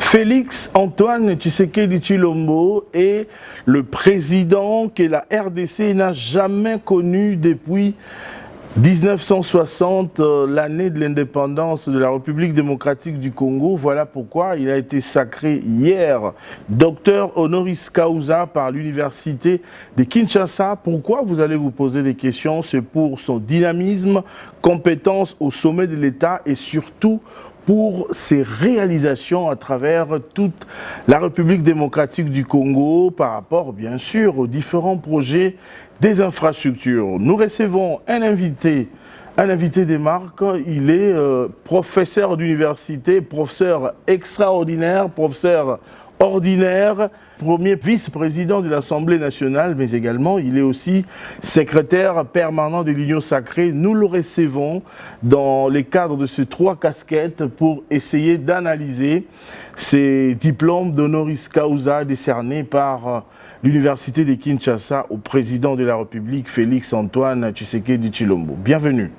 Félix Antoine Tshisekedi Tshilombo est le président que la RDC n'a jamais connu depuis 1960, l'année de l'indépendance de la République démocratique du Congo. Voilà pourquoi il a été sacré hier docteur honoris causa par l'université de Kinshasa. Pourquoi? Vous allez vous poser des questions. C'est pour son dynamisme, compétence au sommet de l'État et surtout pour ses réalisations à travers toute la République démocratique du Congo par rapport, bien sûr, aux différents projets des infrastructures. Nous recevons un invité des marques. Il est professeur d'université, professeur extraordinaire, professeur ordinaire, premier vice-président de l'Assemblée nationale, mais également il est aussi secrétaire permanent de l'Union sacrée. Nous le recevons dans les cadres de ces 3 casquettes pour essayer d'analyser ces diplômes d'honoris causa décernés par l'Université de Kinshasa au président de la République, Félix Antoine Tshisekedi Tshilombo. Bienvenue.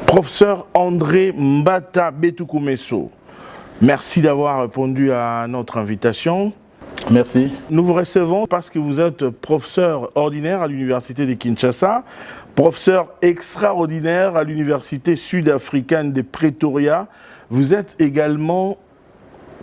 Professeur André Mbata Betoukou-Messo, merci d'avoir répondu à notre invitation. Merci. Nous vous recevons parce que vous êtes professeur ordinaire à l'Université de Kinshasa, professeur extraordinaire à l'Université sud-africaine de Pretoria. Vous êtes également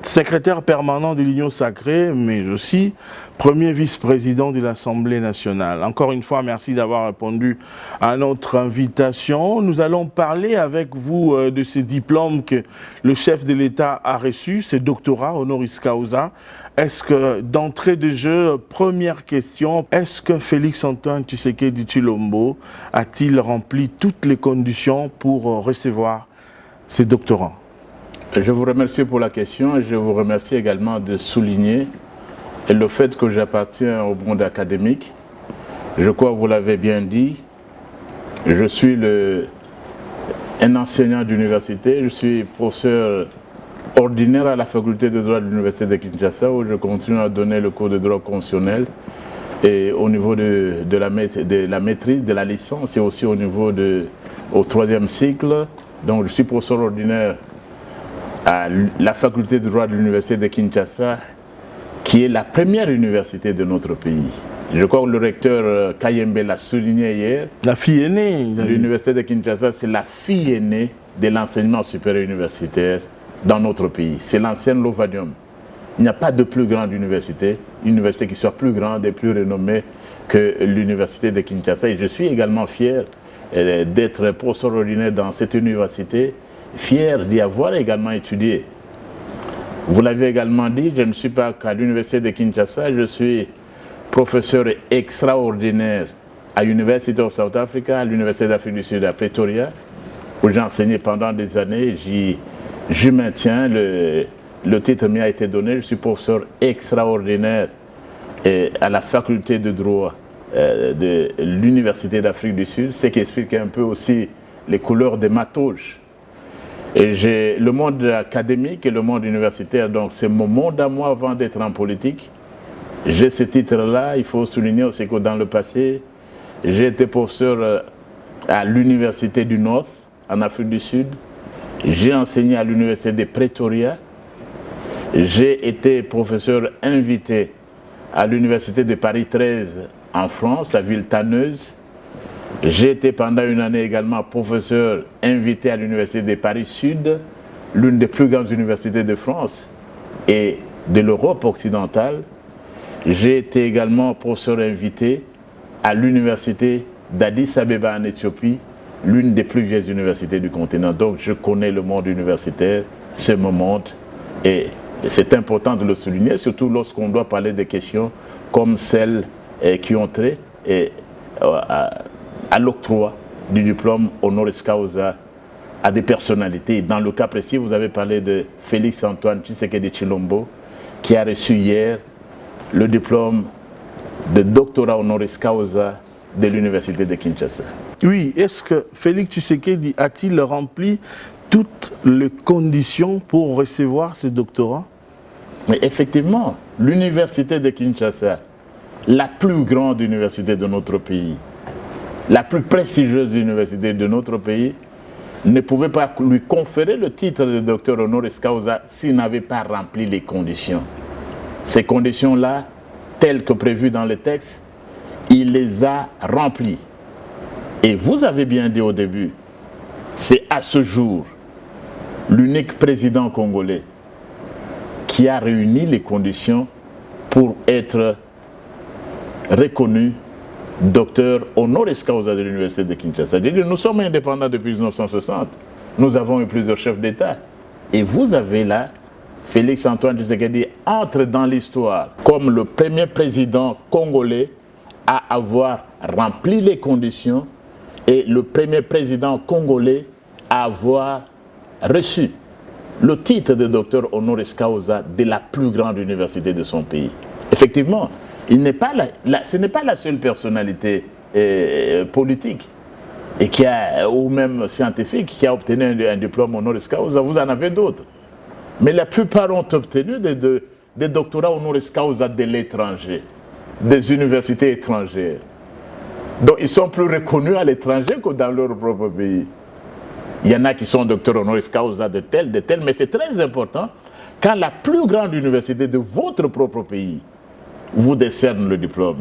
secrétaire permanent de l'Union sacrée, mais aussi premier vice-président de l'Assemblée nationale. Encore une fois, merci d'avoir répondu à notre invitation. Nous allons parler avec vous de ces diplômes que le chef de l'État a reçus, ces doctorats honoris causa. Est-ce que, d'entrée de jeu, première question, est-ce que Félix Antoine Tshisekedi Tshilombo a-t-il rempli toutes les conditions pour recevoir ces doctorats? Je vous remercie pour la question et je vous remercie également de souligner le fait que j'appartiens au monde académique. Je crois que vous l'avez bien dit, je suis un enseignant d'université, je suis professeur ordinaire à la faculté de droit de l'Université de Kinshasa où je continue à donner le cours de droit constitutionnel et au niveau de la maîtrise, de la licence et aussi au niveau au 3e cycle. Donc je suis professeur ordinaire à la faculté de droit de l'Université de Kinshasa, qui est la première université de notre pays. Je crois que le recteur Kayembe l'a souligné hier. La fille aînée. L'Université de Kinshasa, c'est la fille aînée de l'enseignement supérieur universitaire dans notre pays. C'est l'ancienne Lovanium. Il n'y a pas de plus grande université, une université qui soit plus grande et plus renommée que l'Université de Kinshasa. Et je suis également fier d'être professeur ordinaire dans cette université, fier d'y avoir également étudié. Vous l'avez également dit, je ne suis pas qu'à l'Université de Kinshasa, je suis professeur extraordinaire à l'University of South Africa, à l'Université d'Afrique du Sud à Pretoria, où j'ai enseigné pendant des années. J'y maintiens, le titre m'y a été donné, je suis professeur extraordinaire à la faculté de droit de l'Université d'Afrique du Sud, ce qui explique un peu aussi les couleurs de ma toge. Et j'ai le monde académique et le monde universitaire, donc c'est mon monde à moi avant d'être en politique. J'ai ce titre-là, il faut souligner aussi que dans le passé, j'ai été professeur à l'Université du North, en Afrique du Sud. J'ai enseigné à l'Université de Pretoria. J'ai été professeur invité à l'Université de Paris 13 en France, la ville tanneuse. J'ai été pendant une année également professeur invité à l'Université de Paris Sud, l'une des plus grandes universités de France et de l'Europe occidentale. J'ai été également professeur invité à l'Université d'Addis Abeba en Éthiopie, l'une des plus vieilles universités du continent. Donc je connais le monde universitaire, c'est mon monde et c'est important de le souligner, surtout lorsqu'on doit parler de questions comme celles qui ont trait à l'octroi du diplôme honoris causa à des personnalités. Dans le cas précis, vous avez parlé de Félix Antoine Tshisekedi Tshilombo, qui a reçu hier le diplôme de doctorat honoris causa de l'Université de Kinshasa. Oui, est-ce que Félix Tshisekedi a-t-il rempli toutes les conditions pour recevoir ce doctorat? Mais effectivement, l'Université de Kinshasa, la plus grande université de notre pays, la plus prestigieuse université de notre pays, ne pouvait pas lui conférer le titre de docteur honoris causa s'il n'avait pas rempli les conditions. Ces conditions-là, telles que prévues dans le texte, il les a remplies. Et vous avez bien dit au début, c'est à ce jour l'unique président congolais qui a réuni les conditions pour être reconnu docteur honoris causa de l'université de Kinshasa. Nous sommes indépendants depuis 1960. Nous avons eu plusieurs chefs d'État. Et vous avez là, Félix-Antoine Tshisekedi entre dans l'histoire comme le premier président congolais à avoir rempli les conditions et le premier président congolais à avoir reçu le titre de docteur honoris causa de la plus grande université de son pays. Effectivement, ce n'est pas la seule personnalité politique et ou même scientifique qui a obtenu un diplôme honoris causa. Vous en avez d'autres. Mais la plupart ont obtenu des doctorats honoris causa de l'étranger, des universités étrangères. Donc ils sont plus reconnus à l'étranger que dans leur propre pays. Il y en a qui sont docteurs honoris causa de tel, mais c'est très important quand la plus grande université de votre propre pays vous décerne le diplôme.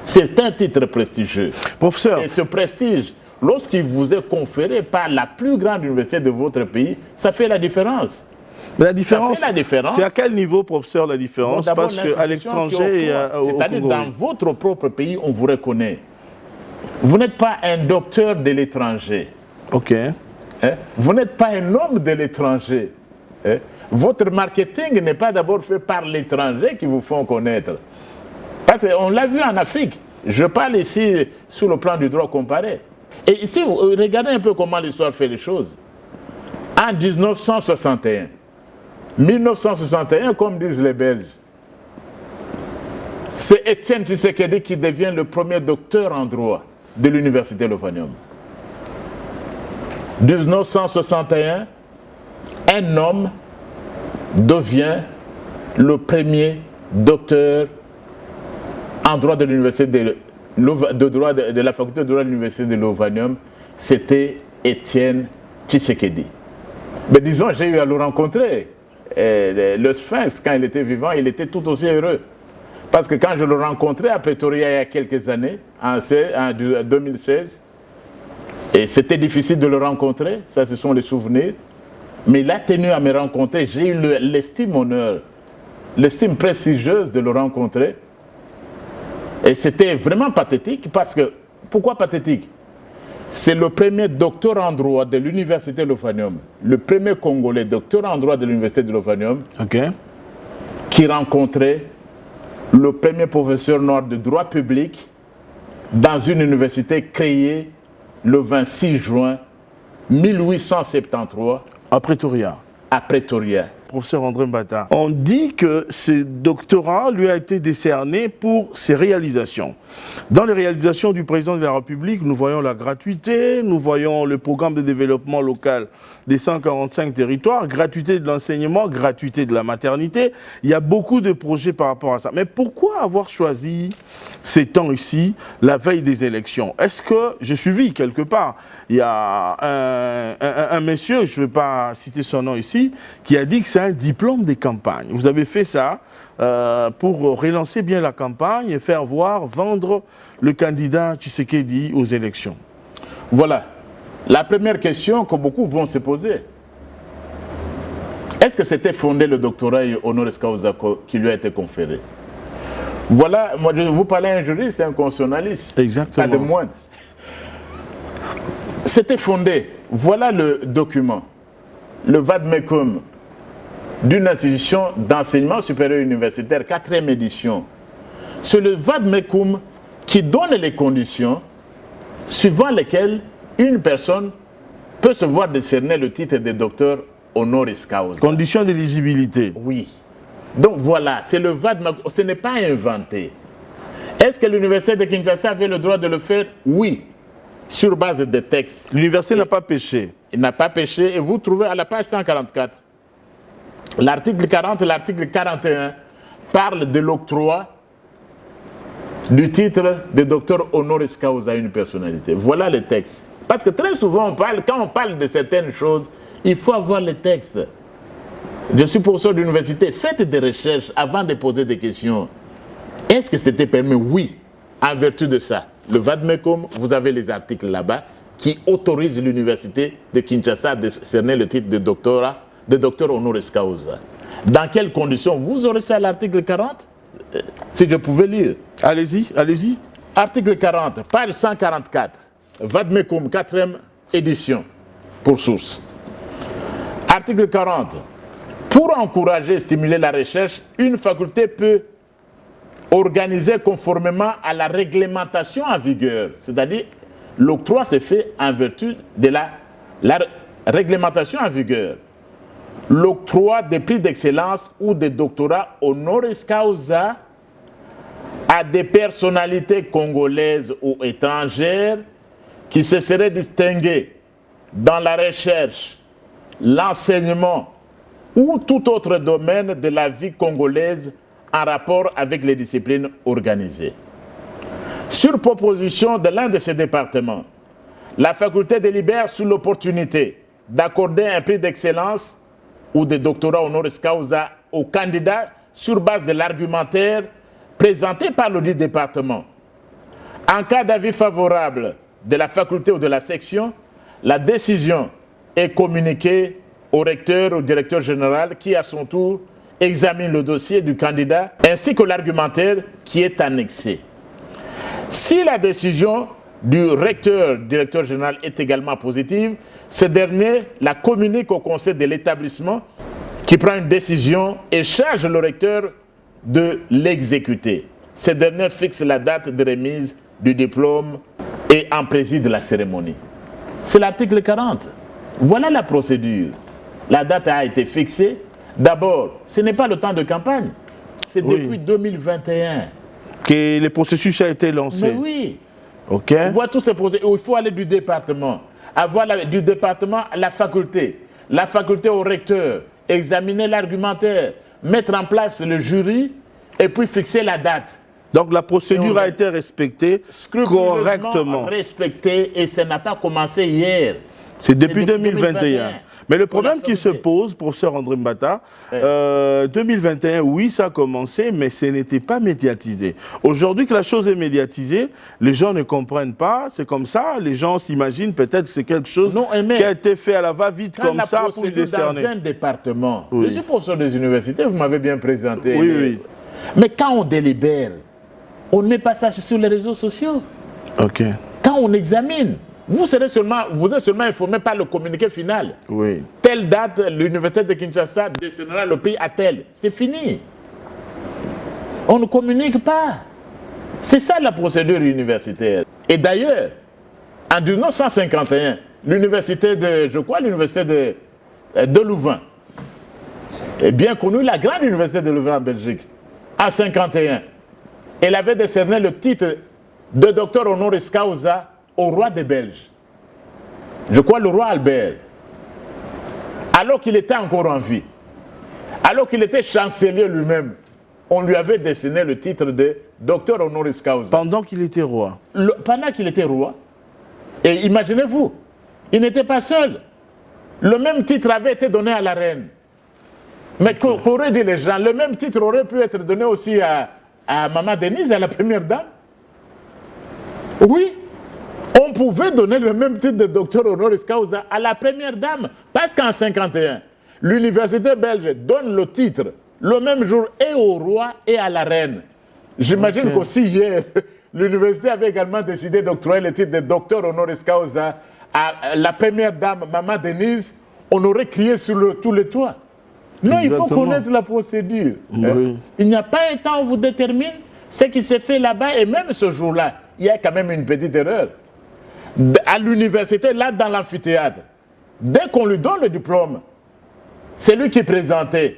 C'est un titre prestigieux. Professeur. Et ce prestige, lorsqu'il vous est conféré par la plus grande université de votre pays, ça fait la différence. Mais la différence, c'est à quel niveau, professeur, la différence? Bon, parce qu'à l'étranger et c'est-à-dire dans votre propre pays, on vous reconnaît. Vous n'êtes pas un docteur de l'étranger. Ok. Hein? Vous n'êtes pas un homme de l'étranger. Hein? Votre marketing n'est pas d'abord fait par l'étranger qui vous font connaître. Parce qu'on l'a vu en Afrique. Je parle ici sur le plan du droit comparé. Et ici, regardez un peu comment l'histoire fait les choses. En 1961, comme disent les Belges, c'est Étienne Tshisekedi qui devient le premier docteur en droit de l'université Lovanium. 1961, un homme devient le premier docteur en droit de l'université de la faculté de droit de l'université de Lovanium. C'était Étienne Tshisekedi. Mais disons, j'ai eu à le rencontrer. Le Sphinx, quand il était vivant, il était tout aussi heureux. Parce que quand je le rencontrais à Pretoria il y a quelques années, en 2016, et c'était difficile de le rencontrer, ça ce sont les souvenirs, mais il a tenu à me rencontrer, j'ai eu l'estime honneur, l'estime prestigieuse de le rencontrer. Et c'était vraiment pathétique parce que, pourquoi pathétique? C'est le premier docteur en droit de l'université Lovanium, le premier Congolais docteur en droit de l'université de Lovanium, qui rencontrait le premier professeur noir de droit public dans une université créée le 26 juin 1873 à Pretoria. À Pretoria. Professeur André Mbata, on dit que ce doctorat lui a été décerné pour ses réalisations. Dans les réalisations du président de la République, nous voyons la gratuité, nous voyons le programme de développement local des 145 territoires, gratuité de l'enseignement, gratuité de la maternité. Il y a beaucoup de projets par rapport à ça. Mais pourquoi avoir choisi ces temps ici, la veille des élections? Est-ce que, j'ai suivi quelque part, il y a un monsieur, je ne vais pas citer son nom ici, qui a dit que c'est un diplôme de campagne. Vous avez fait ça pour relancer bien la campagne et faire voir, vendre le candidat Tshisekedi aux élections. Voilà. La première question que beaucoup vont se poser. Est-ce que c'était fondé le doctorat honoris causa qui lui a été conféré? Voilà, moi je vous parlais un juriste, un constitutionnaliste. Exactement. Pas de moindre. C'était fondé. Voilà le document. Le vade-mecum d'une institution d'enseignement supérieur universitaire, 4e édition. C'est le vade-mecum qui donne les conditions suivant lesquelles une personne peut se voir décerner le titre de docteur honoris causa. Conditions d'éligibilité. Oui. Donc voilà, c'est le vade-mecum. Ce n'est pas inventé. Est-ce que l'université de Kinshasa avait le droit de le faire? Oui. Sur base des textes. L'université n'a pas péché. Il n'a pas péché. Et vous trouvez à la page 144. L'article 40 et l'article 41 parlent de l'octroi du titre de docteur honoris causa à une personnalité. Voilà le texte. Parce que très souvent, quand on parle de certaines choses, il faut avoir les textes. Je suis professeur d'université. Faites des recherches avant de poser des questions. Est-ce que c'était permis? Oui, en vertu de ça. Le Vadmecum, vous avez les articles là-bas qui autorisent l'université de Kinshasa à décerner le titre de docteur honoris causa. Dans quelles conditions? Vous aurez ça à l'article 40, si je pouvais lire. Allez-y, allez-y. Article 40, page 144. Vadmecum, 4e édition, pour source. Article 40. Pour encourager et stimuler la recherche, une faculté peut organiser conformément à la réglementation en vigueur. C'est-à-dire, l'octroi s'est fait en vertu de la réglementation en vigueur. L'octroi des prix d'excellence ou des doctorats honoris causa à des personnalités congolaises ou étrangères qui se seraient distinguées dans la recherche, l'enseignement ou tout autre domaine de la vie congolaise en rapport avec les disciplines organisées. Sur proposition de l'un de ces départements, la faculté délibère sur l'opportunité d'accorder un prix d'excellence ou de doctorat honoris causa aux candidats sur base de l'argumentaire présenté par le dit département. En cas d'avis favorable de la faculté ou de la section, la décision est communiquée au recteur ou au directeur général qui, à son tour, examine le dossier du candidat ainsi que l'argumentaire qui est annexé. Si la décision du recteur, directeur général est également positive, ce dernier la communique au conseil de l'établissement qui prend une décision et charge le recteur de l'exécuter. Ce dernier fixe la date de remise du diplôme et en préside la cérémonie. C'est l'article 40. Voilà la procédure. La date a été fixée. D'abord, ce n'est pas le temps de campagne. C'est depuis 2021 que le processus a été lancé. Mais oui. Ok. On voit tous ces processus. Il faut aller du département. Avoir du département à la faculté au recteur, examiner l'argumentaire, mettre en place le jury et puis fixer la date. Donc la procédure a été respectée correctement. Respectée et ça n'a pas commencé hier. C'est depuis 2021. Mais le problème qui se pose, professeur André Mbata, 2021, oui, ça a commencé, mais ce n'était pas médiatisé. Aujourd'hui que la chose est médiatisée, les gens ne comprennent pas, c'est comme ça, les gens s'imaginent peut-être que c'est quelque chose qui a été fait à la va-vite comme ça pour le décerner. Dans un département, je suis professeur des universités, vous m'avez bien présenté. Oui. Mais quand on délibère, on ne met pas ça sur les réseaux sociaux. Ok. Quand on examine, vous êtes seulement informé par le communiqué final. Oui. Telle date, l'université de Kinshasa décernera le prix à tel. C'est fini. On ne communique pas. C'est ça la procédure universitaire. Et d'ailleurs, en 1951, l'université de Louvain, est bien connue, la grande université de Louvain en Belgique, en 1951, elle avait décerné le titre de docteur honoris causa au roi des Belges. Je crois le roi Albert. Alors qu'il était encore en vie, alors qu'il était chancelier lui-même, on lui avait décerné le titre de docteur honoris causa. Pendant qu'il était roi. Pendant qu'il était roi. Et imaginez-vous, il n'était pas seul. Le même titre avait été donné à la reine. Mais qu'auraient dit les gens, le même titre aurait pu être donné aussi à Maman Denise, à la première dame. Oui, on pouvait donner le même titre de docteur honoris causa à la première dame. Parce qu'en 1951, l'université belge donne le titre le même jour et au roi et à la reine. J'imagine qu'aussi hier, l'université avait également décidé d'octroyer le titre de docteur honoris causa à la première dame, Maman Denise. On aurait crié sur tous les toits. Non, il faut connaître la procédure. Oui. Il n'y a pas un temps où on vous détermine ce qui s'est fait là-bas. Et même ce jour-là, il y a quand même une petite erreur. À l'université, là, dans l'amphithéâtre, dès qu'on lui donne le diplôme, c'est lui qui présentait,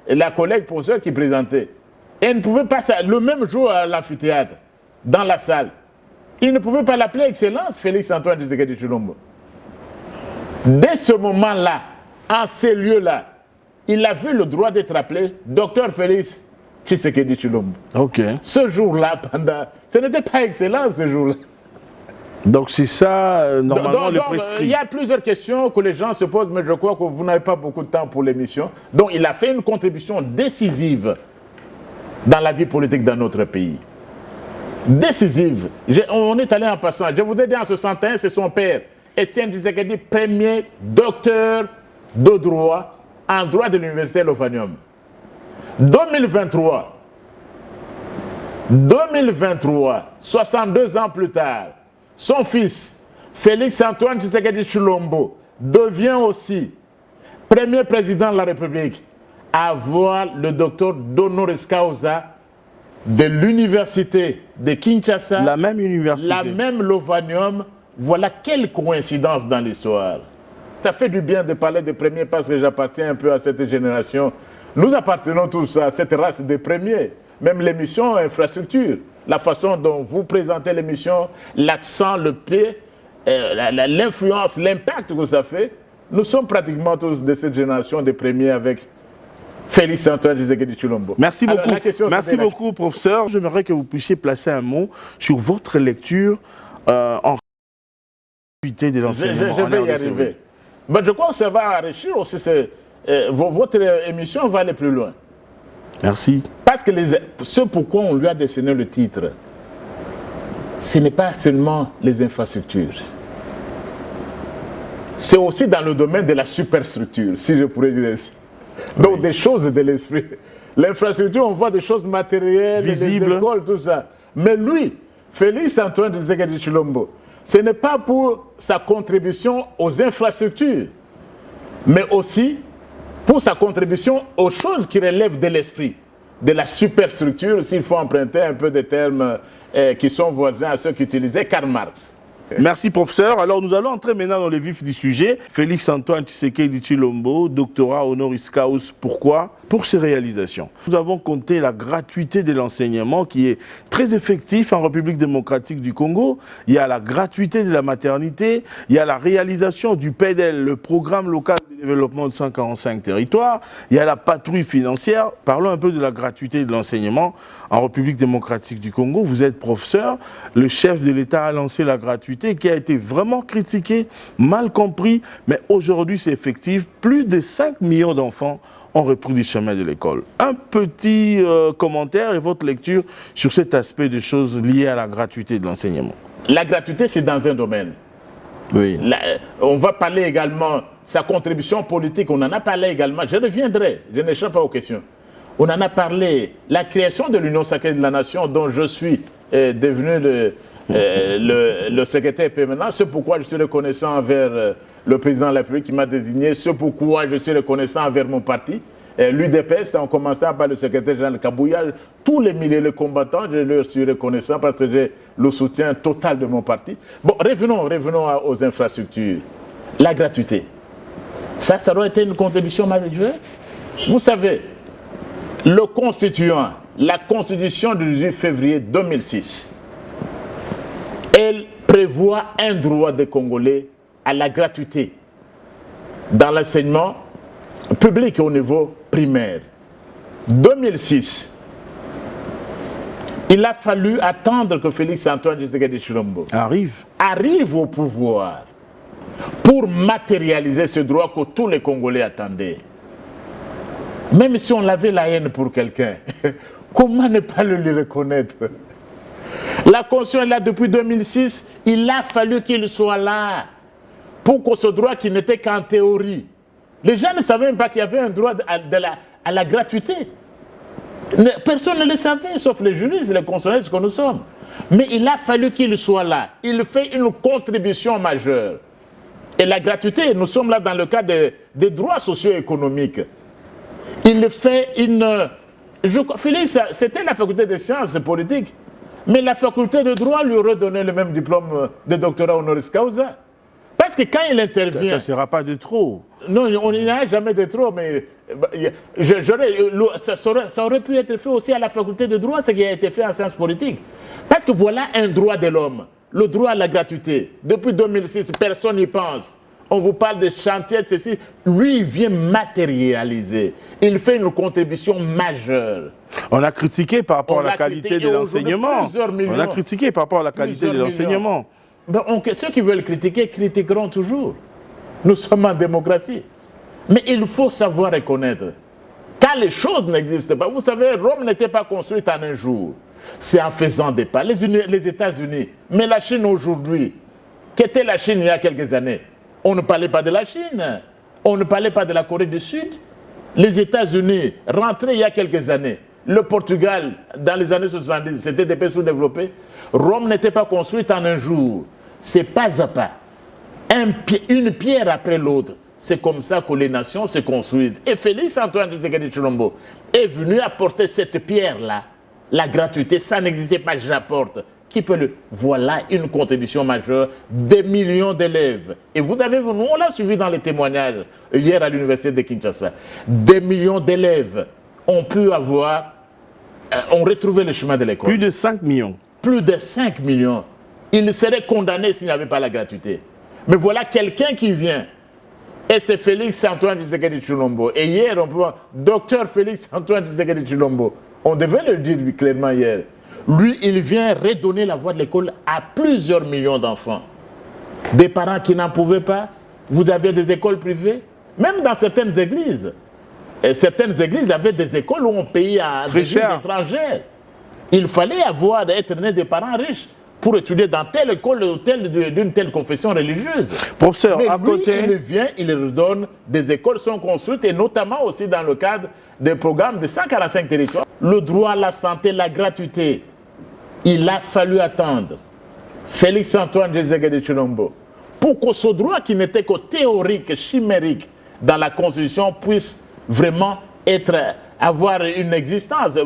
et la collègue professeure qui présentait. Et elle ne pouvait pas, le même jour à l'amphithéâtre, dans la salle, il ne pouvait pas l'appeler Excellence Félix-Antoine Tshisekedi Tshilombo. Dès ce moment-là, en ces lieux-là, il avait le droit d'être appelé Docteur Félix Tshisekedi Tshilombo. Ok. Ce jour-là, ce n'était pas Excellence ce jour-là. Donc c'est ça, normalement, le prescrit. Il y a plusieurs questions que les gens se posent, mais je crois que vous n'avez pas beaucoup de temps pour l'émission. Donc il a fait une contribution décisive dans la vie politique dans notre pays. Décisive. On est allé en passant. Je vous ai dit en 61, c'est son père, Étienne Tshisekedi, premier docteur de droit en droit de l'université Lovanium. 2023, 62 ans plus tard, son fils, Félix-Antoine Tshisekedi Tshilombo, devient aussi premier président de la République à avoir le docteur d'honoris causa de l'université de Kinshasa. La même université. La même Lovanium. Voilà quelle coïncidence dans l'histoire. Ça fait du bien de parler de premiers parce que j'appartiens un peu à cette génération. Nous appartenons tous à cette race des premiers. Même l'émission infrastructure. La façon dont vous présentez l'émission, l'accent, le pied, l'influence, l'impact que ça fait. Nous sommes pratiquement tous de cette génération des premiers avec Félix-Antoine Tshisekedi Tshilombo. Merci beaucoup. Merci beaucoup, professeur. J'aimerais que vous puissiez placer un mot sur votre lecture en réalité de l'enseignement. Je vais y arriver. Mais je crois que ça va enrichir aussi. Votre émission va aller plus loin. Merci. Parce que ce pourquoi on lui a dessiné le titre, ce n'est pas seulement les infrastructures. C'est aussi dans le domaine de la superstructure, si je pourrais dire ainsi. Donc des choses de l'esprit. L'infrastructure, on voit des choses matérielles, visibles, des écoles, tout ça. Mais lui, Félix-Antoine Tshisekedi Tshilombo, ce n'est pas pour sa contribution aux infrastructures, mais aussi pour sa contribution aux choses qui relèvent de l'esprit, de la superstructure, s'il faut emprunter un peu des termes qui sont voisins à ceux qu'utilisait Karl Marx. Merci, professeur. Alors, nous allons entrer maintenant dans le vif du sujet. Félix-Antoine Tshisekedi Tshilombo, doctorat honoris causa. Pourquoi? Pour ses réalisations. Nous avons compté la gratuité de l'enseignement qui est très effectif en République démocratique du Congo. Il y a la gratuité de la maternité. Il y a la réalisation du PEDEL, le programme local de développement de 145 territoires. Il y a la patrouille financière. Parlons un peu de la gratuité de l'enseignement en République démocratique du Congo. Vous êtes professeur. Le chef de l'État a lancé la gratuité qui a été vraiment critiquée, mal compris. Mais aujourd'hui, c'est effectif. Plus de 5 millions d'enfants ont repris du chemin de l'école. Un petit commentaire et votre lecture sur cet aspect de choses liées à la gratuité de l'enseignement. La gratuité, c'est dans un domaine. Oui. On va parler également de sa contribution politique. On en a parlé également. Je reviendrai, je n'échappe pas aux questions. On en a parlé. La création de l'Union sacrée de la Nation, dont je suis devenu le secrétaire permanent, c'est pourquoi je suis reconnaissant envers le président de la République qui m'a désigné, c'est pourquoi je suis reconnaissant envers mon parti, l'UDPS, en commençant par le secrétaire général Kabouya, tous les milliers de combattants, je leur suis reconnaissant parce que j'ai le soutien total de mon parti. Bon, revenons aux infrastructures. La gratuité. Ça aurait été une contribution majeure. Vous savez, le constituant, la constitution du 18 février 2006, elle prévoit un droit des Congolais à la gratuité dans l'enseignement public au niveau primaire. 2006, il a fallu attendre que Félix-Antoine Tshisekedi Tshilombo arrive au pouvoir pour matérialiser ce droit que tous les Congolais attendaient. Même si on avait la haine pour quelqu'un, comment ne pas le lui reconnaître? La Constitution est là depuis 2006, il a fallu qu'il soit là pour que ce droit qui n'était qu'en théorie. Les gens ne savaient même pas qu'il y avait un droit à la gratuité. Personne ne le savait, sauf les juristes, les constitutionnalistes que nous sommes. Mais il a fallu qu'il soit là. Il fait une contribution majeure. Et la gratuité, nous sommes là dans le cadre des droits socio-économiques. Il fait une... Félix, c'était la faculté des sciences politiques. Mais la faculté de droit lui aurait donné le même diplôme de doctorat honoris causa. Parce que quand il intervient... Ça ne sera pas de trop. Non, on n'y a jamais de trop, mais ça aurait pu être fait aussi à la faculté de droit, ce qui a été fait en sciences politiques. Parce que voilà un droit de l'homme, le droit à la gratuité. Depuis 2006, personne n'y pense. On vous parle de chantier de ceci. Lui, il vient matérialiser. Il fait une contribution majeure. On a critiqué par rapport à la qualité de l'enseignement. On a critiqué par rapport à la qualité de l'enseignement. ceux qui veulent critiquer, critiqueront toujours. Nous sommes en démocratie. Mais il faut savoir reconnaître. Quand les choses n'existent pas, vous savez, Rome n'était pas construite en un jour. C'est en faisant des pas. Les États-Unis, mais la Chine aujourd'hui, qu'était la Chine il y a quelques années? On ne parlait pas de la Chine. On ne parlait pas de la Corée du Sud. Les États-Unis, rentrés il y a quelques années. Le Portugal, dans les années 70, c'était des pays sous-développés. Rome n'était pas construite en un jour. C'est pas à pas. Une pierre après l'autre. C'est comme ça que les nations se construisent. Et Félix Antoine Tshisekedi Tshilombo est venu apporter cette pierre-là. La gratuité, ça n'existait pas, j'apporte. Qui peut le... Voilà une contribution majeure des millions d'élèves. Et vous avez vu, nous on l'a suivi dans les témoignages hier à l'université de Kinshasa. Des millions d'élèves ont pu avoir, ont retrouvé le chemin de l'école. Plus de 5 millions. Plus de 5 millions. Ils seraient condamnés s'il n'y avait pas la gratuité. Mais voilà quelqu'un qui vient. Et c'est Félix Antoine Tshisekedi Tshilombo. Et hier, on peut voir, docteur Félix Antoine Tshisekedi Tshilombo. On devait le dire lui, clairement hier. Lui, il vient redonner la voie de l'école à plusieurs millions d'enfants. Des parents qui n'en pouvaient pas. Vous aviez des écoles privées. Même dans certaines églises. Et certaines églises avaient des écoles où on payait à des églises étrangères. Il fallait être né de parents riches pour étudier dans telle école ou d'une telle confession religieuse. Professeur, mais à lui, côté... il vient, il redonne, des écoles sont construites, et notamment aussi dans le cadre des programmes de 145 territoires. Le droit à la santé, la gratuité, il a fallu attendre Félix Antoine Tshisekedi Tshilombo pour que ce droit qui n'était que théorique, chimérique dans la Constitution puisse vraiment avoir une existence,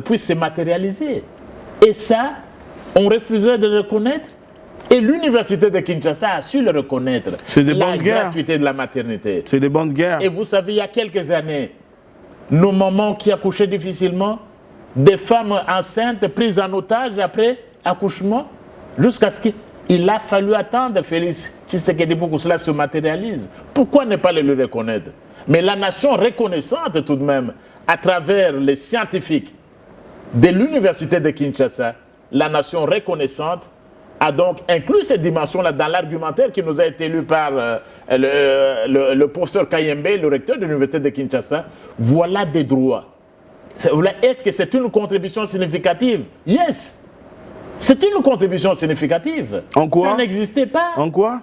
puisse se matérialiser. Et ça, on refuserait de le reconnaître. Et l'université de Kinshasa a su le reconnaître. C'est des la bonnes guerres. gratuité de la maternité. C'est des bonnes guerres. Et vous savez, il y a quelques années, nos mamans qui accouchaient difficilement, des femmes enceintes prises en otage après accouchement, jusqu'à ce qu'il a fallu attendre Félix Tshisekedi pour que cela se matérialise. Pourquoi ne pas le reconnaître? Mais la nation reconnaissante tout de même, à travers les scientifiques de l'université de Kinshasa, la nation reconnaissante a donc inclus cette dimension-là dans l'argumentaire qui nous a été lu par le professeur Kayembe, le recteur de l'université de Kinshasa. Voilà des droits. Est-ce que c'est une contribution significative? Yes. C'est une contribution significative. En quoi? Ça n'existait pas. En quoi?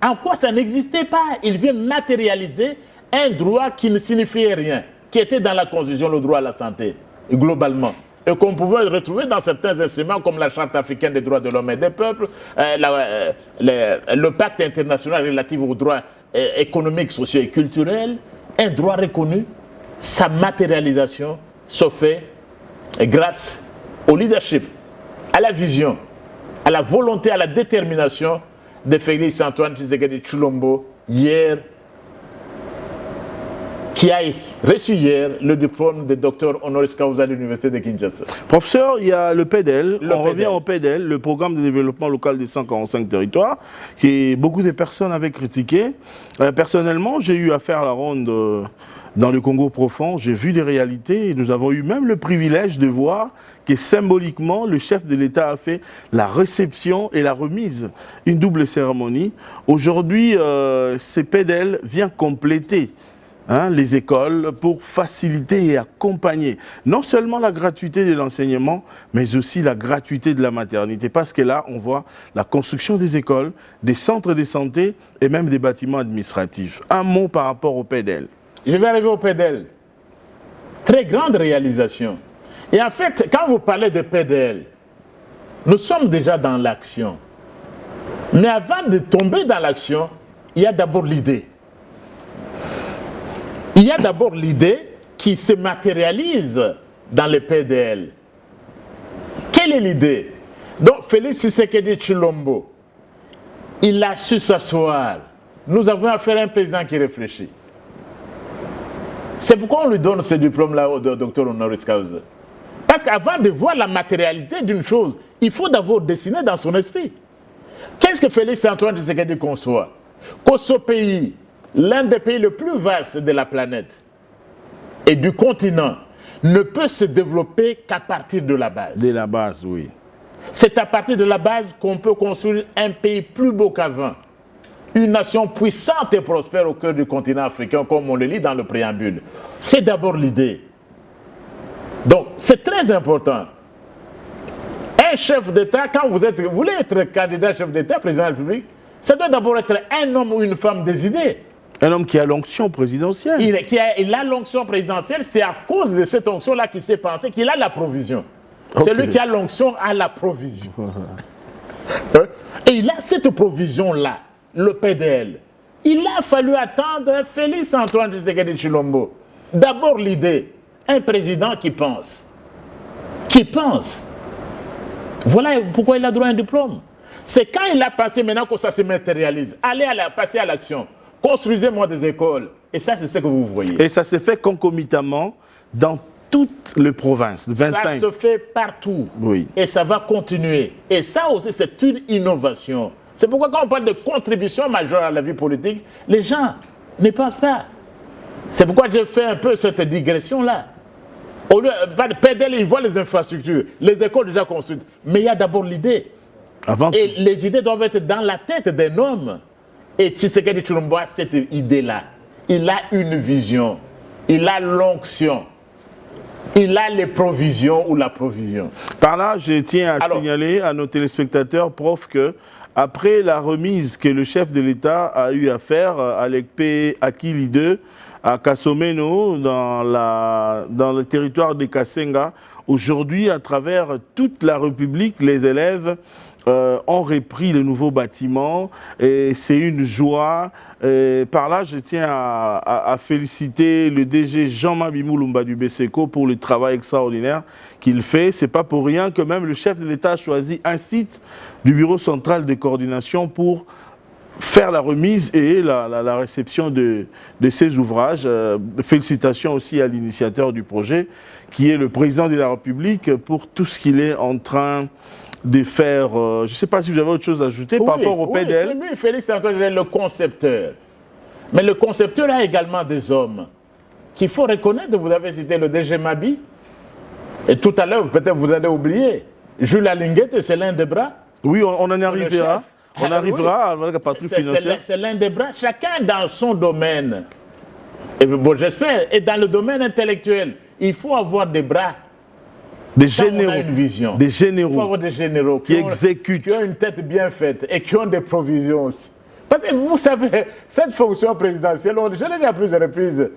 En quoi ça n'existait pas? Il vient matérialiser un droit qui ne signifiait rien, qui était dans la Constitution, le droit à la santé, globalement. Et qu'on pouvait retrouver dans certains instruments comme la Charte africaine des droits de l'homme et des peuples, le pacte international relatif aux droits économiques, sociaux et culturels, un droit reconnu. Sa matérialisation se fait grâce au leadership, à la vision, à la volonté, à la détermination de Félix Antoine Tshisekedi Tshilombo, hier, qui a reçu hier le diplôme de docteur honoris causa de l'université de Kinshasa. Professeur, il y a le PEDEL, revient au PEDEL, le programme de développement local des 145 territoires, que beaucoup de personnes avaient critiqué. Personnellement, j'ai eu à faire la ronde dans le Congo profond, j'ai vu des réalités et nous avons eu même le privilège de voir que symboliquement, le chef de l'État a fait la réception et la remise, une double cérémonie. Aujourd'hui, ce PEDEL vient compléter les écoles pour faciliter et accompagner non seulement la gratuité de l'enseignement, mais aussi la gratuité de la maternité. Parce que là, on voit la construction des écoles, des centres de santé et même des bâtiments administratifs. Un mot par rapport au PEDEL. Je vais arriver au PEDEL. Très grande réalisation. Et en fait, quand vous parlez de PEDEL, nous sommes déjà dans l'action. Mais avant de tomber dans l'action, il y a d'abord l'idée. Il y a d'abord l'idée qui se matérialise dans le PEDEL. Quelle est l'idée? Donc Félix Tshisekedi Tshilombo, il a su s'asseoir. Nous avons affaire à un président qui réfléchit. C'est pourquoi on lui donne ce diplôme-là au docteur honoris causa. Parce qu'avant de voir la matérialité d'une chose, il faut d'abord dessiner dans son esprit. Qu'est-ce que Félix Antoine Tshisekedi conçoit? Que ce pays, l'un des pays les plus vastes de la planète et du continent, ne peut se développer qu'à partir de la base. De la base, oui. C'est à partir de la base qu'on peut construire un pays plus beau qu'avant. Une nation puissante et prospère au cœur du continent africain, comme on le lit dans le préambule. C'est d'abord l'idée. Donc, c'est très important. Un chef d'État, quand vous voulez être candidat chef d'État, président de la République, ça doit d'abord être un homme ou une femme des idées. Un homme qui a l'onction présidentielle. Il a l'onction présidentielle, c'est à cause de cette onction-là qu'il s'est pensé qu'il a la provision. Okay. Celui qui a l'onction a la provision. Et il a cette provision-là, le PDL. Il a fallu attendre Félix Antoine Tshisekedi Tshilombo. D'abord l'idée, un président qui pense. Qui pense. Voilà pourquoi il a droit à un diplôme. C'est quand il a passé, maintenant que ça se matérialise. Allez passer à l'action. Construisez-moi des écoles. Et ça, c'est ce que vous voyez. Et ça s'est fait concomitamment dans toutes les provinces. 25. Ça se fait partout. Oui. Et ça va continuer. Et ça aussi, c'est une innovation. C'est pourquoi quand on parle de contribution majeure à la vie politique, les gens ne pensent pas. C'est pourquoi j'ai fait un peu cette digression-là. Au lieu de PDL, ils voient les infrastructures, les écoles déjà construites. Mais il y a d'abord l'idée. Et les idées doivent être dans la tête d'un homme. Et Tshisekedi Tshilombo a cette idée-là. Il a une vision. Il a l'onction. Il a les provisions ou la provision. Par là, je tiens à signaler à nos téléspectateurs, prof, que après la remise que le chef de l'État a eu à faire à l'ECP Akili 2, à Kasomeno, dans le territoire de Kasenga, aujourd'hui, à travers toute la République, les élèves ont repris le nouveau bâtiment et c'est une joie. Par là, je tiens à féliciter le DG Jean-Marie Moulumba du BCECO pour le travail extraordinaire qu'il fait. Ce n'est pas pour rien que même le chef de l'État a choisi un site du Bureau central de coordination pour faire la remise et la réception de ces ouvrages. Félicitations aussi à l'initiateur du projet, qui est le président de la République, pour tout ce qu'il est en train de faire. Je ne sais pas si vous avez autre chose à ajouter par rapport au PDL. C'est lui, Félix Antoine, le concepteur. Mais le concepteur a également des hommes qu'il faut reconnaître. Vous avez cité le DG Mabi. Et tout à l'heure, peut-être vous allez oublier, Jules Alinguette, c'est l'un des bras. Oui, on en arrivera. On arrivera à la patrouille financière. C'est l'un des bras, chacun dans son domaine. Et bon, j'espère. Et dans le domaine intellectuel, il faut avoir des bras. Des généraux. On a une vision. Des généraux. Il faut avoir des généraux qui exécutent. Qui ont une tête bien faite et qui ont des provisions aussi. Parce que vous savez, cette fonction présidentielle, je l'ai dit à plusieurs reprises,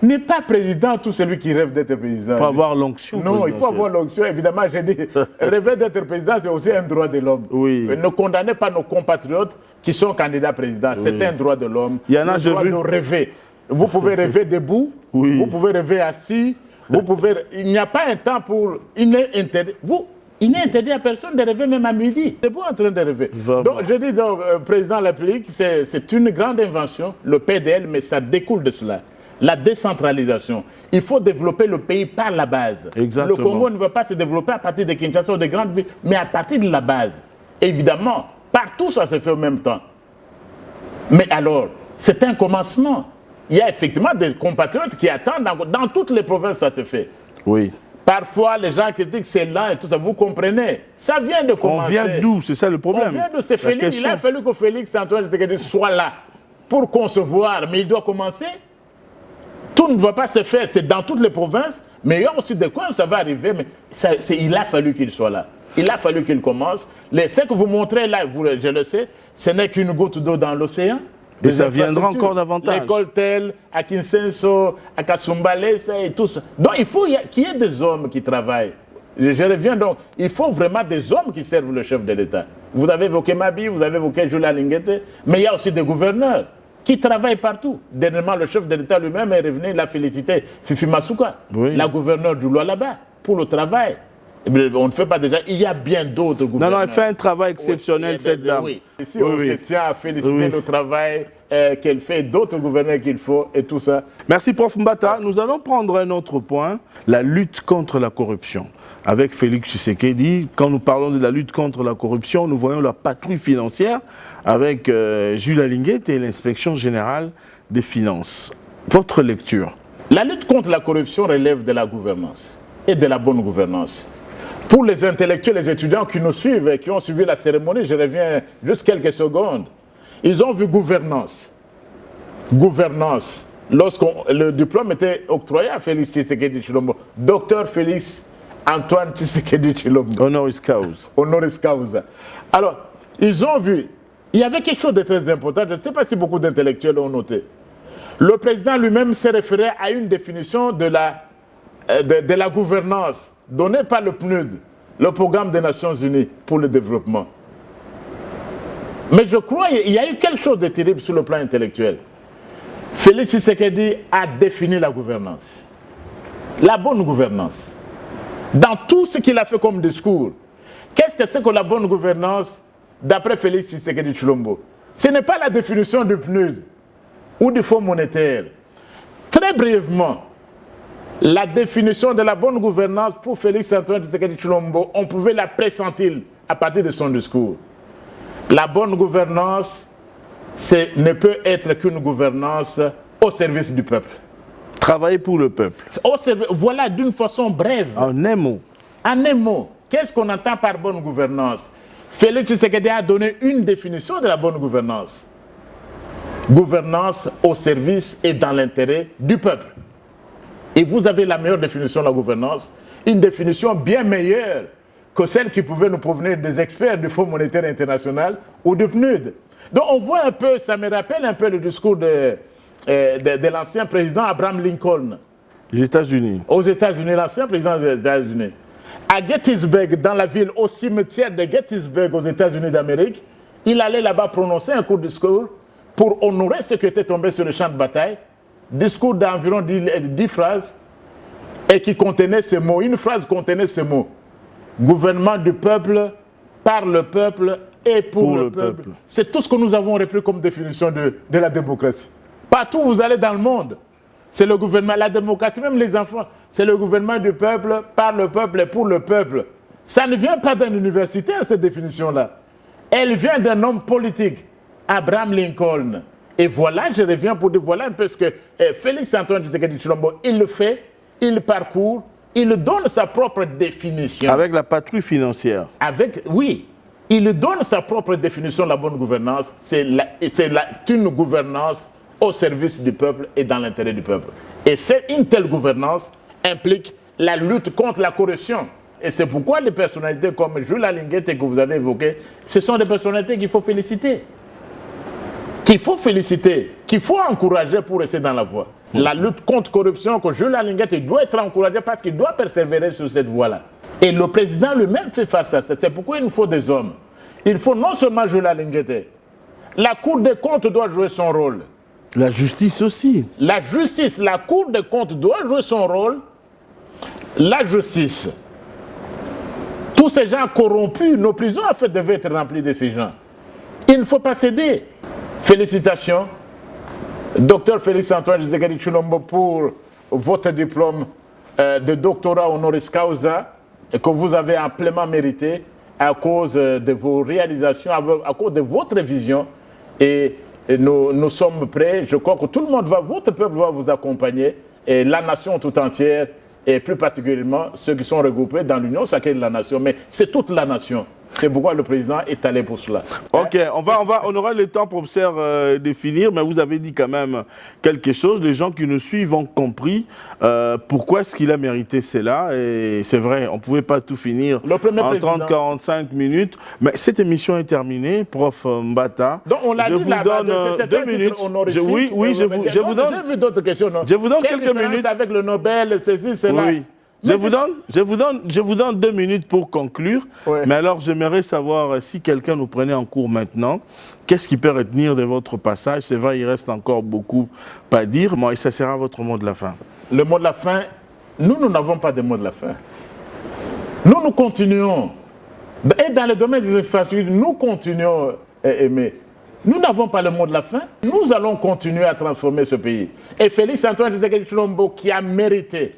n'est pas président tout celui qui rêve d'être président. Il faut avoir l'onction. Non, il faut avoir l'onction. Évidemment, j'ai dit, rêver d'être président, c'est aussi un droit de l'homme. Oui. Ne condamnez pas nos compatriotes qui sont candidats présidents. Oui. C'est un droit de l'homme. Il y en a, le droit de rêver. Vous pouvez rêver debout, oui. Vous pouvez rêver assis, vous pouvez... Il n'y a pas un temps pour... Il n'est interdit à personne de rêver même à midi. C'est vous en train de rêver. Vraiment. Donc, je dis au président de la République, c'est une grande invention, le PDL, mais ça découle de cela. La décentralisation. Il faut développer le pays par la base. Exactement. Le Congo ne veut pas se développer à partir de Kinshasa ou des grandes villes, mais à partir de la base. Évidemment, partout ça se fait en même temps. Mais alors, c'est un commencement. Il y a effectivement des compatriotes qui attendent. Dans toutes les provinces, ça se fait. Oui. Parfois, les gens critiquent c'est lent et tout ça. Vous comprenez? Ça vient de commencer. On vient d'où? C'est ça le problème. On vient de ce Félix. Il a fallu que Félix Antoine Tshisekedi soit là pour concevoir. Mais il doit commencer. Tout ne va pas se faire. C'est dans toutes les provinces. Mais il y a aussi des coins où ça va arriver. Mais il a fallu qu'il soit là. Il a fallu qu'il commence. Ce que vous montrez là, je le sais, ce n'est qu'une goutte d'eau dans l'océan. Et ça viendra encore davantage. L'école telle, à Kinsenso, à Kasumbale, et tout ça. Donc il faut qu'il y ait des hommes qui travaillent. Je reviens donc, il faut vraiment des hommes qui servent le chef de l'État. Vous avez évoqué Mabi, vous avez évoqué Jules Alinguette, mais il y a aussi des gouverneurs qui travaillent partout. Dernièrement, le chef de l'État lui-même est revenu, il a félicité Fifi Masuka, la gouverneure du Lualaba, pour le travail. On ne fait pas déjà. Il y a bien d'autres gouverneurs. Non, elle fait un travail exceptionnel, cette dame. Oui. Ici, on se tient à féliciter le travail qu'elle fait, d'autres gouverneurs qu'il faut et tout ça. Merci, Prof Mbata. Nous allons prendre un autre point, la lutte contre la corruption. Avec Félix Tshisekedi, quand nous parlons de la lutte contre la corruption, nous voyons la patrouille financière avec Jules Alinguette et l'inspection générale des finances. Votre lecture? La lutte contre la corruption relève de la gouvernance et de la bonne gouvernance. Pour les intellectuels, les étudiants qui nous suivent et qui ont suivi la cérémonie, je reviens juste quelques secondes. Ils ont vu gouvernance. Gouvernance. Lorsque le diplôme était octroyé à Félix Tshisekedi Tshilombo, docteur Félix Antoine Tshisekedi Tshilombo. Honoris causa. Honoris causa. Alors, ils ont vu, il y avait quelque chose de très important, je ne sais pas si beaucoup d'intellectuels ont noté. Le président lui-même s'est référé à une définition de la gouvernance donnée par le PNUD, le Programme des Nations Unies pour le développement. Mais je crois qu'il y a eu quelque chose de terrible sur le plan intellectuel. Félix Tshisekedi a défini la gouvernance. La bonne gouvernance. Dans tout ce qu'il a fait comme discours, qu'est-ce que c'est que la bonne gouvernance d'après Félix Tshisekedi Tshilombo? Ce n'est pas la définition du PNUD ou du Fonds monétaire. Très brièvement, la définition de la bonne gouvernance pour Félix Antoine Tshisekedi Tshilombo, on pouvait la pressentir à partir de son discours. La bonne gouvernance, ne peut être qu'une gouvernance au service du peuple. Travailler pour le peuple. Voilà d'une façon brève. En un mot. En un mot. Qu'est-ce qu'on entend par bonne gouvernance? Félix Tshisekedi a donné une définition de la bonne gouvernance. Gouvernance au service et dans l'intérêt du peuple. Et vous avez la meilleure définition de la gouvernance, une définition bien meilleure que celle qui pouvait nous provenir des experts du Fonds monétaire international ou du PNUD. Donc on voit un peu, ça me rappelle un peu le discours de l'ancien président Abraham Lincoln. Les États-Unis. Aux États-Unis, l'ancien président des États-Unis. À Gettysburg, dans la ville, au cimetière de Gettysburg aux États-Unis d'Amérique, il allait là-bas prononcer un court discours pour honorer ceux qui étaient tombés sur le champ de bataille. Discours d'environ 10 phrases et qui contenait ces mots. Une phrase contenait ces mots. Gouvernement du peuple, par le peuple et pour le peuple. C'est tout ce que nous avons repris comme définition de la démocratie. Partout où vous allez dans le monde, c'est le gouvernement, la démocratie, même les enfants, c'est le gouvernement du peuple, par le peuple et pour le peuple. Ça ne vient pas d'un universitaire, cette définition-là. Elle vient d'un homme politique, Abraham Lincoln. Et voilà, je reviens pour dire, voilà un peu ce que Félix Antoine Tshisekedi Tshilombo, il le fait, il parcourt, il donne sa propre définition. Avec la patrouille financière. Oui, il donne sa propre définition de la bonne gouvernance. C'est une gouvernance au service du peuple et dans l'intérêt du peuple. Et une telle gouvernance implique la lutte contre la corruption. Et c'est pourquoi les personnalités comme Jules Alinguette que vous avez évoquées, ce sont des personnalités qu'il faut féliciter. Qu'il faut encourager pour rester dans la voie. La lutte contre la corruption, que Jules Alinguette doit être encouragé parce qu'il doit persévérer sur cette voie-là. Et le président lui-même fait face à ça. C'est pourquoi il nous faut des hommes. Il faut non seulement Jules Alinguette. La Cour des comptes doit jouer son rôle. La justice aussi. La justice, la Cour des comptes doit jouer son rôle. La justice. Tous ces gens corrompus, nos prisons en fait devaient être remplies de ces gens. Il ne faut pas céder. Félicitations, docteur Félix Antoine Tshisekedi Tshilombo, pour votre diplôme de doctorat honoris causa que vous avez amplement mérité à cause de vos réalisations, à cause de votre vision. Et nous sommes prêts. Je crois que tout le monde votre peuple va vous accompagner, et la nation tout entière, et plus particulièrement ceux qui sont regroupés dans l'Union sacrée de la nation. Mais c'est toute la nation. C'est pourquoi le président est allé pour cela. Ok, on aura le temps pour de finir, mais vous avez dit quand même quelque chose. Les gens qui nous suivent ont compris pourquoi est-ce qu'il a mérité cela. Et c'est vrai, on ne pouvait pas tout finir en 30-45 minutes. Mais cette émission est terminée, prof Mbata. Donc on l'a dit, vous donne 2 minutes. Oui, je vous donne. J'ai vu d'autres questions. Non? Je vous donne quelques minutes. Avec le Nobel, ceci, cela. Oui. Je vous donne 2 minutes pour conclure. Ouais. Mais alors, j'aimerais savoir si quelqu'un nous prenait en cours maintenant, qu'est-ce qui peut retenir de votre passage? C'est vrai, il reste encore beaucoup à dire. Et ça sera votre mot de la fin. Le mot de la fin, nous n'avons pas de mot de la fin. Nous continuons. Et dans le domaine des infrastructures, nous continuons, mais nous n'avons pas le mot de la fin. Nous allons continuer à transformer ce pays. Et Félix Antoine Tshisekedi Tshilombo, qui a mérité,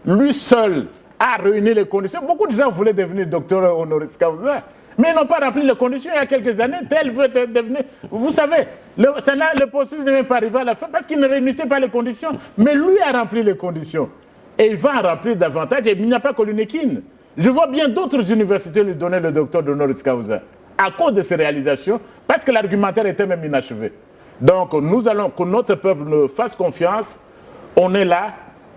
lui seul a réuni les conditions. Beaucoup de gens voulaient devenir docteur honoris causa, mais ils n'ont pas rempli les conditions il y a quelques années. Tel veut devenir. Vous savez, le processus n'est même pas arrivé à la fin parce qu'il ne réunissait pas les conditions. Mais lui a rempli les conditions. Et il va en remplir davantage. Et il n'y a pas que l'UNEKIN. Je vois bien d'autres universités lui donner le docteur honoris causa à cause de ses réalisations, parce que l'argumentaire était même inachevé. Donc nous allons, que notre peuple nous fasse confiance, on est là,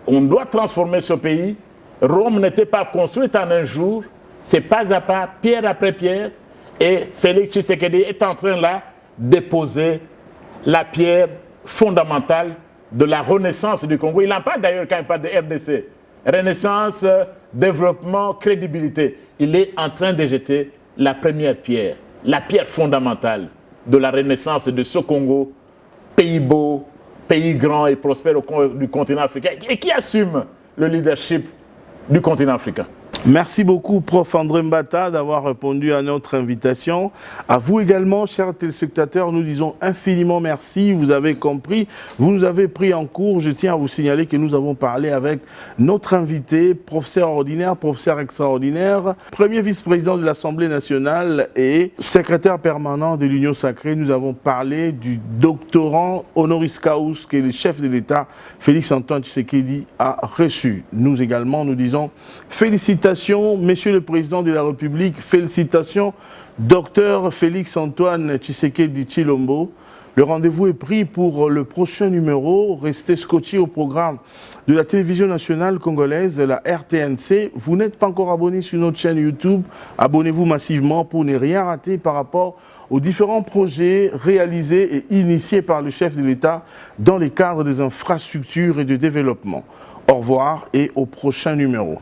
on doit transformer ce pays. Rome n'était pas construite en un jour, c'est pas à pas, pierre après pierre, et Félix Tshisekedi est en train là de poser la pierre fondamentale de la renaissance du Congo. Il en parle d'ailleurs quand il parle de RDC. Renaissance, développement, crédibilité. Il est en train de jeter la première pierre, la pierre fondamentale de la renaissance de ce Congo, pays beau, pays grand et prospère du continent africain, et qui assume le leadership du continent africain. Merci beaucoup, Prof. André Mbata, d'avoir répondu à notre invitation. À vous également, chers téléspectateurs, nous disons infiniment merci. Vous avez compris, vous nous avez pris en cours. Je tiens à vous signaler que nous avons parlé avec notre invité, professeur ordinaire, professeur extraordinaire, premier vice-président de l'Assemblée nationale et secrétaire permanent de l'Union sacrée. Nous avons parlé du doctorant honoris causa que le chef de l'État, Félix-Antoine Tshisekedi, a reçu. Nous également, nous disons félicitations, Monsieur le Président de la République, félicitations, Docteur Félix-Antoine Tshisekedi Tshilombo. Le rendez-vous est pris pour le prochain numéro. Restez scotchés au programme de la télévision nationale congolaise, la RTNC. Vous n'êtes pas encore abonné sur notre chaîne YouTube. Abonnez-vous massivement pour ne rien rater par rapport aux différents projets réalisés et initiés par le chef de l'État dans les cadres des infrastructures et de développement. Au revoir et au prochain numéro.